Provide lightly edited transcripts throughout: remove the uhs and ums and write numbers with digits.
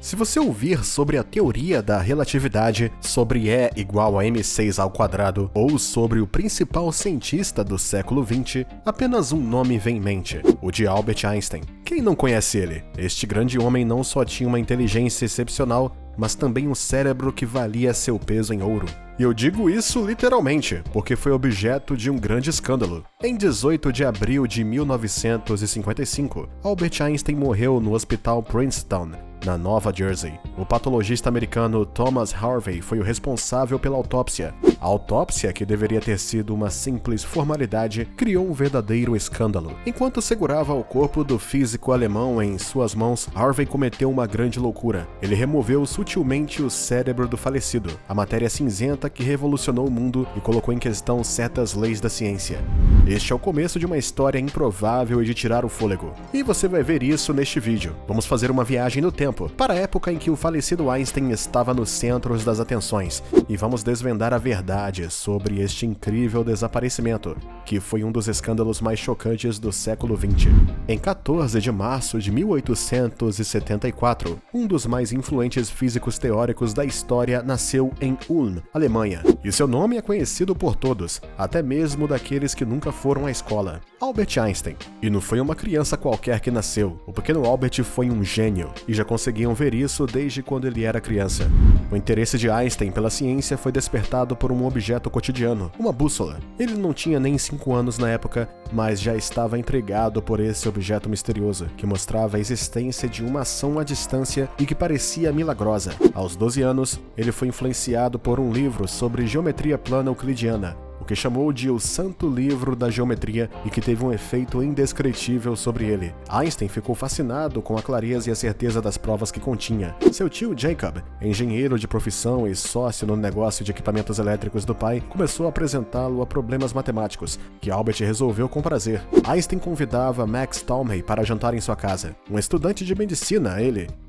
Se você ouvir sobre a teoria da relatividade, sobre E igual a m6 ao quadrado ou sobre o principal cientista do século XX, apenas um nome vem em mente: o de Albert Einstein. Quem não conhece ele? Este grande homem não só tinha uma inteligência excepcional, mas também um cérebro que valia seu peso em ouro. E eu digo isso literalmente, porque foi objeto de um grande escândalo. Em 18 de abril de 1955, Albert Einstein morreu no Hospital Princeton, na Nova Jersey. O patologista americano Thomas Harvey foi o responsável pela autópsia. A autópsia, que deveria ter sido uma simples formalidade, criou um verdadeiro escândalo. Enquanto segurava o corpo do físico alemão em suas mãos, Harvey cometeu uma grande loucura. Ele removeu sutilmente o cérebro do falecido, a matéria cinzenta que revolucionou o mundo e colocou em questão certas leis da ciência. Este é o começo de uma história improvável e de tirar o fôlego. E você vai ver isso neste vídeo. Vamos fazer uma viagem no tempo, para a época em que o falecido Einstein estava nos centros das atenções, e vamos desvendar a verdade sobre este incrível desaparecimento, que foi um dos escândalos mais chocantes do século XX. Em 14 de março de 1874, um dos mais influentes físicos teóricos da história nasceu em Ulm, Alemanha, e seu nome é conhecido por todos, até mesmo daqueles que nunca foram à escola: Albert Einstein. E não foi uma criança qualquer que nasceu. O pequeno Albert foi um gênio, e já conseguiam ver isso desde quando ele era criança. O interesse de Einstein pela ciência foi despertado por um objeto cotidiano, uma bússola. Ele não tinha nem 5 anos na época, mas já estava intrigado por esse objeto misterioso, que mostrava a existência de uma ação à distância e que parecia milagrosa. Aos 12 anos, ele foi influenciado por um livro sobre geometria plana euclidiana, o que chamou de o Santo Livro da Geometria, e que teve um efeito indescritível sobre ele. Einstein ficou fascinado com a clareza e a certeza das provas que continha. Seu tio Jacob, engenheiro de profissão e sócio no negócio de equipamentos elétricos do pai, começou a apresentá-lo a problemas matemáticos, que Albert resolveu com prazer. Einstein convidava Max Talmey para jantar em sua casa, um estudante de medicina,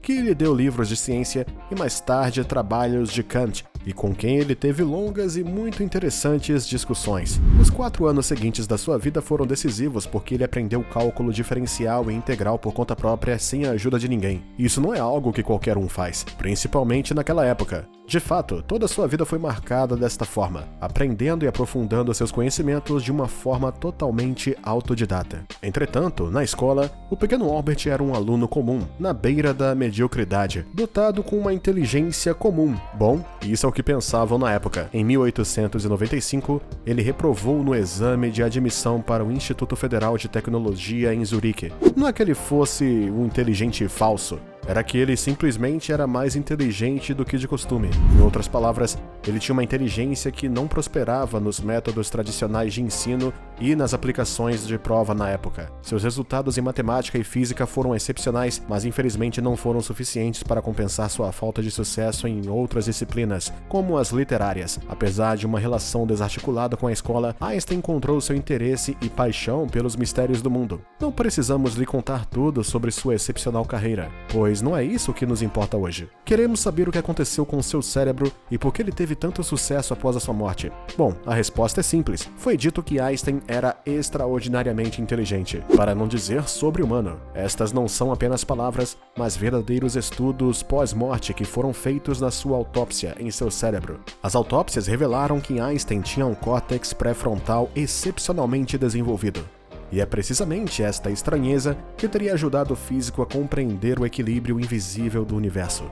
que lhe deu livros de ciência e mais tarde trabalhos de Kant, e com quem ele teve longas e muito interessantes discussões. Os 4 anos seguintes da sua vida foram decisivos porque ele aprendeu cálculo diferencial e integral por conta própria sem a ajuda de ninguém. Isso não é algo que qualquer um faz, principalmente naquela época. De fato, toda a sua vida foi marcada desta forma, aprendendo e aprofundando seus conhecimentos de uma forma totalmente autodidata. Entretanto, na escola, o pequeno Albert era um aluno comum, na beira da mediocridade, dotado com uma inteligência comum. Bom, isso é o que pensavam na época. Em 1895, ele reprovou no exame de admissão para o Instituto Federal de Tecnologia em Zurique. Não é que ele fosse um inteligente falso, era que ele simplesmente era mais inteligente do que de costume. Em outras palavras, ele tinha uma inteligência que não prosperava nos métodos tradicionais de ensino e nas aplicações de prova na época. Seus resultados em matemática e física foram excepcionais, mas infelizmente não foram suficientes para compensar sua falta de sucesso em outras disciplinas, como as literárias. Apesar de uma relação desarticulada com a escola, Einstein encontrou seu interesse e paixão pelos mistérios do mundo. Não precisamos lhe contar tudo sobre sua excepcional carreira, pois não é isso que nos importa hoje. Queremos saber o que aconteceu com seu cérebro e por que ele teve tanto sucesso após a sua morte. Bom, a resposta é simples. Foi dito que Einstein era extraordinariamente inteligente, para não dizer sobre-humano. Estas não são apenas palavras, mas verdadeiros estudos pós-morte que foram feitos na sua autópsia em seu cérebro. As autópsias revelaram que Einstein tinha um córtex pré-frontal excepcionalmente desenvolvido. E é precisamente esta estranheza que teria ajudado o físico a compreender o equilíbrio invisível do universo.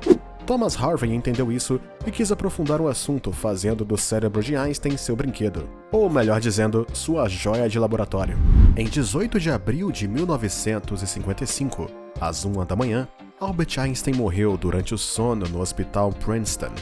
Thomas Harvey entendeu isso e quis aprofundar o assunto, fazendo do cérebro de Einstein seu brinquedo, ou melhor dizendo, sua joia de laboratório. Em 18 de abril de 1955, às 1 da manhã, Albert Einstein morreu durante o sono no Hospital Princeton.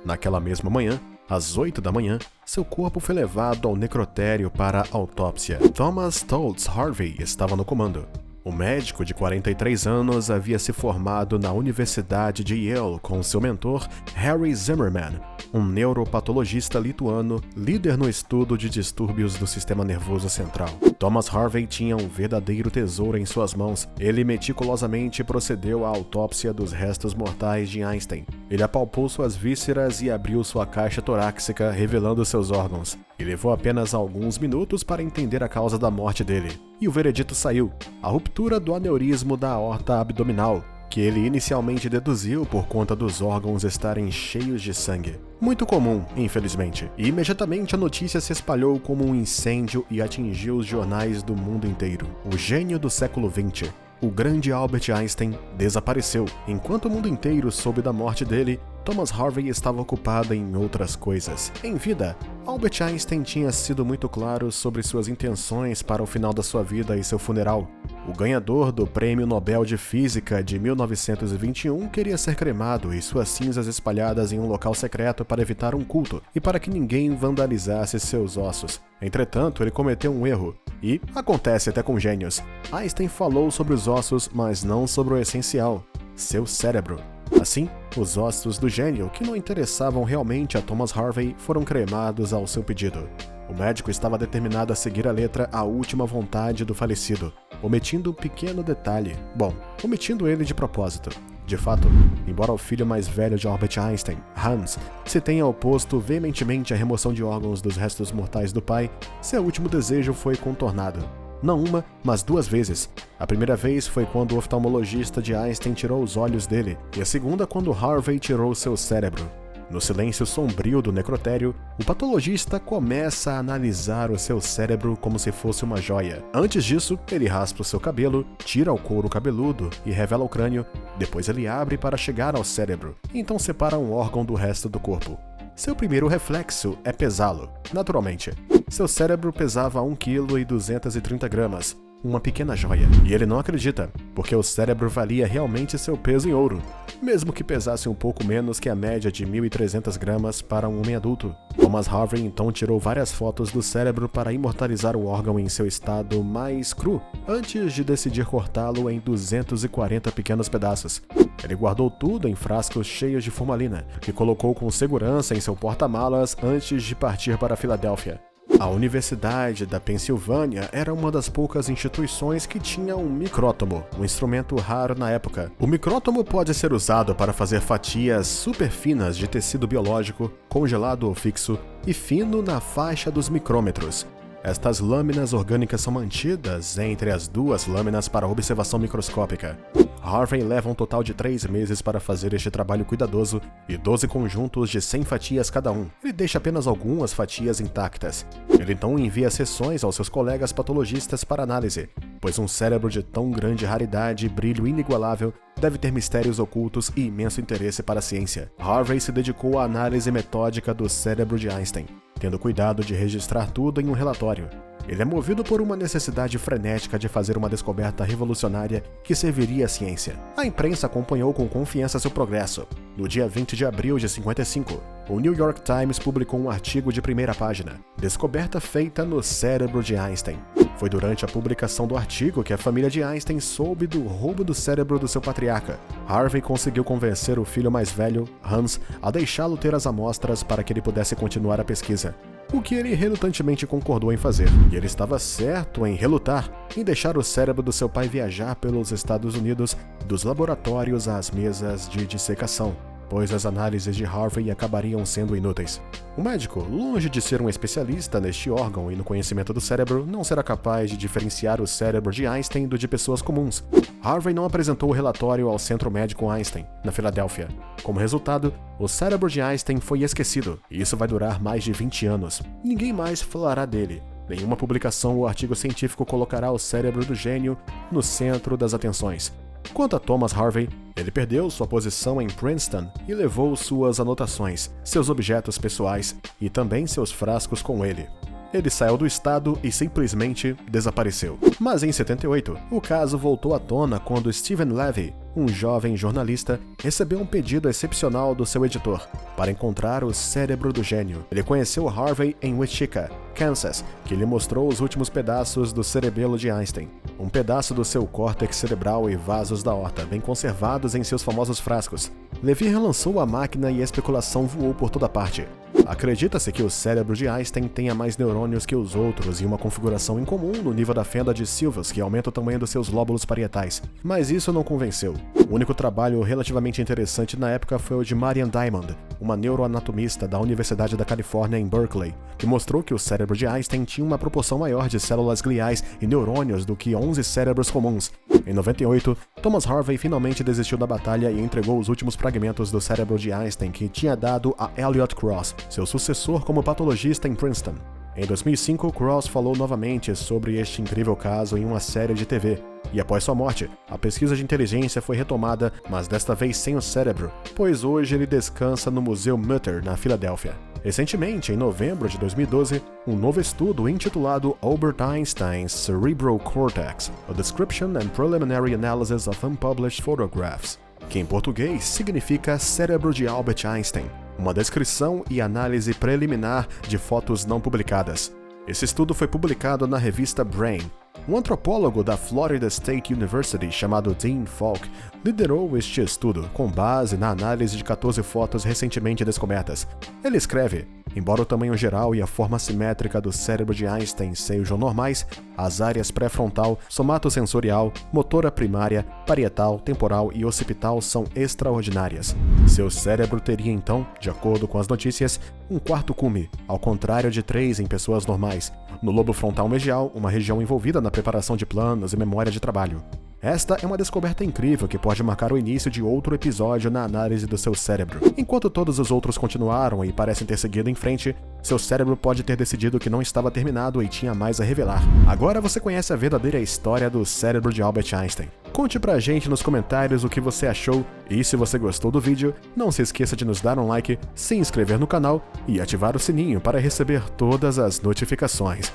Naquela mesma manhã, às 8 da manhã, seu corpo foi levado ao necrotério para autópsia. Thomas Stoltz Harvey estava no comando. O médico de 43 anos havia se formado na Universidade de Yale com seu mentor Harry Zimmerman, um neuropatologista lituano, líder no estudo de distúrbios do sistema nervoso central. Thomas Harvey tinha um verdadeiro tesouro em suas mãos. Ele meticulosamente procedeu à autópsia dos restos mortais de Einstein. Ele apalpou suas vísceras e abriu sua caixa torácica, revelando seus órgãos. E levou apenas alguns minutos para entender a causa da morte dele. E o veredito saiu: a ruptura do aneurismo da aorta abdominal. que ele inicialmente deduziu por conta dos órgãos estarem cheios de sangue. Muito comum, infelizmente, e imediatamente a notícia se espalhou como um incêndio e atingiu os jornais do mundo inteiro. O gênio do século XX, o grande Albert Einstein, desapareceu. Enquanto o mundo inteiro soube da morte dele, Thomas Harvey estava ocupado em outras coisas. Em vida, Albert Einstein tinha sido muito claro sobre suas intenções para o final da sua vida e seu funeral. O ganhador do Prêmio Nobel de Física de 1921 queria ser cremado e suas cinzas espalhadas em um local secreto para evitar um culto e para que ninguém vandalizasse seus ossos. Entretanto, ele cometeu um erro. E acontece até com gênios. Einstein falou sobre os ossos, mas não sobre o essencial: seu cérebro. Assim, os ossos do gênio, que não interessavam realmente a Thomas Harvey, foram cremados ao seu pedido. O médico estava determinado a seguir a letra à última vontade do falecido, omitindo um pequeno detalhe. Bom, omitindo ele de propósito. De fato, embora o filho mais velho de Albert Einstein, Hans, se tenha oposto veementemente à remoção de órgãos dos restos mortais do pai, seu último desejo foi contornado. Não uma, mas duas vezes. A primeira vez foi quando o oftalmologista de Einstein tirou os olhos dele, e a segunda quando Harvey tirou seu cérebro. No silêncio sombrio do necrotério, o patologista começa a analisar o seu cérebro como se fosse uma joia. Antes disso, ele raspa o seu cabelo, tira o couro cabeludo e revela o crânio. Depois ele abre para chegar ao cérebro, e então separa um órgão do resto do corpo. Seu primeiro reflexo é pesá-lo, naturalmente. Seu cérebro pesava 1,230 kg, uma pequena joia. E ele não acredita, porque o cérebro valia realmente seu peso em ouro, mesmo que pesasse um pouco menos que a média de 1.300 gramas para um homem adulto. Thomas Harvey então tirou várias fotos do cérebro para imortalizar o órgão em seu estado mais cru, antes de decidir cortá-lo em 240 pequenos pedaços. Ele guardou tudo em frascos cheios de formalina, que colocou com segurança em seu porta-malas antes de partir para Filadélfia. A Universidade da Pensilvânia era uma das poucas instituições que tinha um micrótomo, um instrumento raro na época. O micrótomo pode ser usado para fazer fatias super finas de tecido biológico, congelado ou fixo, e fino na faixa dos micrômetros. Estas lâminas orgânicas são mantidas entre as duas lâminas para observação microscópica. Harvey leva um total de 3 meses para fazer este trabalho cuidadoso e 12 conjuntos de 100 fatias cada um. Ele deixa apenas algumas fatias intactas. Ele então envia seções aos seus colegas patologistas para análise, pois um cérebro de tão grande raridade e brilho inigualável deve ter mistérios ocultos e imenso interesse para a ciência. Harvey se dedicou à análise metódica do cérebro de Einstein, tendo cuidado de registrar tudo em um relatório. Ele é movido por uma necessidade frenética de fazer uma descoberta revolucionária que serviria à ciência. A imprensa acompanhou com confiança seu progresso. No dia 20 de abril de 55, o New York Times publicou um artigo de primeira página: Descoberta feita no cérebro de Einstein. Foi durante a publicação do artigo que a família de Einstein soube do roubo do cérebro do seu patriarca. Harvey conseguiu convencer o filho mais velho, Hans, a deixá-lo ter as amostras para que ele pudesse continuar a pesquisa, o que ele relutantemente concordou em fazer. E ele estava certo em relutar, em deixar o cérebro do seu pai viajar pelos Estados Unidos, dos laboratórios às mesas de dissecação, pois as análises de Harvey acabariam sendo inúteis. O médico, longe de ser um especialista neste órgão e no conhecimento do cérebro, não será capaz de diferenciar o cérebro de Einstein do de pessoas comuns. Harvey não apresentou o relatório ao Centro Médico Einstein, na Filadélfia. Como resultado, o cérebro de Einstein foi esquecido, e isso vai durar mais de 20 anos. Ninguém mais falará dele. Nenhuma publicação ou artigo científico colocará o cérebro do gênio no centro das atenções. Quanto a Thomas Harvey, ele perdeu sua posição em Princeton e levou suas anotações, seus objetos pessoais e também seus frascos com ele. Ele saiu do estado e simplesmente desapareceu. Mas em 78, o caso voltou à tona quando Stephen Levy, um jovem jornalista, recebeu um pedido excepcional do seu editor para encontrar o cérebro do gênio. Ele conheceu Harvey em Wichita, Kansas, que lhe mostrou os últimos pedaços do cerebelo de Einstein. Um pedaço do seu córtex cerebral e vasos da aorta, bem conservados em seus famosos frascos. Levy relançou a máquina e a especulação voou por toda parte. Acredita-se que o cérebro de Einstein tenha mais neurônios que os outros e uma configuração incomum no nível da fenda de Sylvius, que aumenta o tamanho dos seus lóbulos parietais, mas isso não convenceu. O único trabalho relativamente interessante na época foi o de Marian Diamond, uma neuroanatomista da Universidade da Califórnia em Berkeley, que mostrou que o cérebro de Einstein tinha uma proporção maior de células gliais e neurônios do que 11 cérebros comuns. Em 98, Thomas Harvey finalmente desistiu da batalha e entregou os últimos fragmentos do cérebro de Einstein que tinha dado a Elliot Cross, seu sucessor como patologista em Princeton. Em 2005, Cross falou novamente sobre este incrível caso em uma série de TV, e após sua morte, a pesquisa de inteligência foi retomada, mas desta vez sem o cérebro, pois hoje ele descansa no Museu Mutter, na Filadélfia. Recentemente, em novembro de 2012, um novo estudo intitulado Albert Einstein's Cerebral Cortex: A Description and Preliminary Analysis of Unpublished Photographs, que em português significa Cérebro de Albert Einstein, uma descrição e análise preliminar de fotos não publicadas. Esse estudo foi publicado na revista Brain. Um antropólogo da Florida State University chamado Dean Falk liderou este estudo com base na análise de 14 fotos recentemente descobertas. Ele escreve: embora o tamanho geral e a forma simétrica do cérebro de Einstein sejam normais, as áreas pré-frontal, somatosensorial, motora primária, parietal, temporal e occipital são extraordinárias. Seu cérebro teria então, de acordo com as notícias, um quarto cume, ao contrário de 3 em pessoas normais. No lobo frontal medial, uma região envolvida na preparação de planos e memória de trabalho. Esta é uma descoberta incrível que pode marcar o início de outro episódio na análise do seu cérebro. Enquanto todos os outros continuaram e parecem ter seguido em frente, seu cérebro pode ter decidido que não estava terminado e tinha mais a revelar. Agora você conhece a verdadeira história do cérebro de Albert Einstein. Conte pra gente nos comentários o que você achou e se você gostou do vídeo, não se esqueça de nos dar um like, se inscrever no canal e ativar o sininho para receber todas as notificações.